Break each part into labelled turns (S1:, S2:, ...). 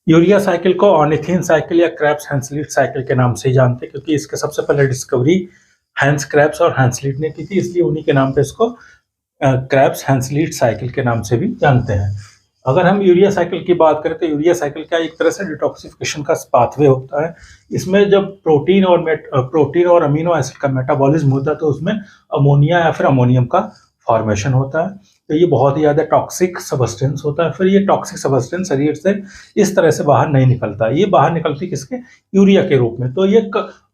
S1: Urea cycle को ornithine cycle या Krebs हैंसलीट cycle के नाम से ही जानते हैं, क्योंकि इसके सबसे पहले डिस्कवरी हैंस क्रेब्स और हैंसलीट ने की थी, इसलिए उन्हीं के नाम पे इसको क्रेब्स हैंसलीट साइकिल के नाम से भी जानते हैं। अगर हम यूरिया साइकिल की बात करें तो यूरिया साइकिल का एक तरह से डिटॉक्सिफिकेशन का पाथवे होता है। इसमें जब प्रोटीन और अमीनो एसिड का मेटाबॉलिज्म होता है तो उसमें अमोनिया या फिर अमोनियम का फॉर्मेशन होता है। तो ये बहुत ही ज़्यादा टॉक्सिक सबस्टेंस होता है। फिर ये टॉक्सिक सबस्टेंस शरीर से इस तरह से बाहर नहीं निकलता, ये बाहर निकलती किसके, यूरिया के रूप में। तो ये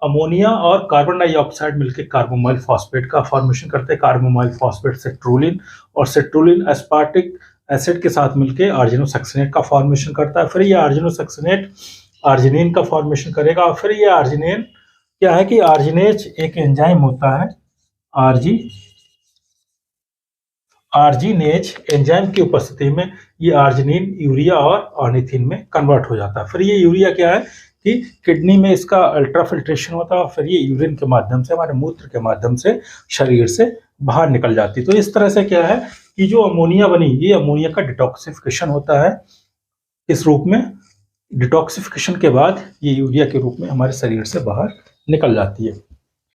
S1: अमोनिया और कार्बन डाइऑक्साइड मिलकर कार्बोमाइल फॉस्फेट का फॉर्मेशन करते हैं। कार्बोमाइल फॉस्फेट सेट्रोलिन, और सेट्रोलिन एस्पार्टिक एसिड के साथ मिलकर आर्जिनोसक्सिनेट का फॉर्मेशन करता है। फिर ये आर्जिनोसक्सिनेट आर्जिनिन का फॉर्मेशन करेगा, और फिर ये आर्जिनिन क्या है कि आर्जिनेज एक एंजाइम होता है, आर्जिनेज एंजाइम की उपस्थिति में ये आर्जिनिन यूरिया और ऑर्निथिन में कन्वर्ट हो जाता है। फिर ये यूरिया क्या है कि किडनी में इसका अल्ट्राफिल्ट्रेशन होता है, और फिर ये यूरिन के माध्यम से, हमारे मूत्र के माध्यम से शरीर से बाहर निकल जाती है। तो इस तरह से क्या है कि जो अमोनिया बनी, ये अमोनिया का डिटॉक्सिफिकेशन होता है इस रूप में। डिटॉक्सिफिकेशन के बाद ये यूरिया के रूप में हमारे शरीर से बाहर निकल जाती है।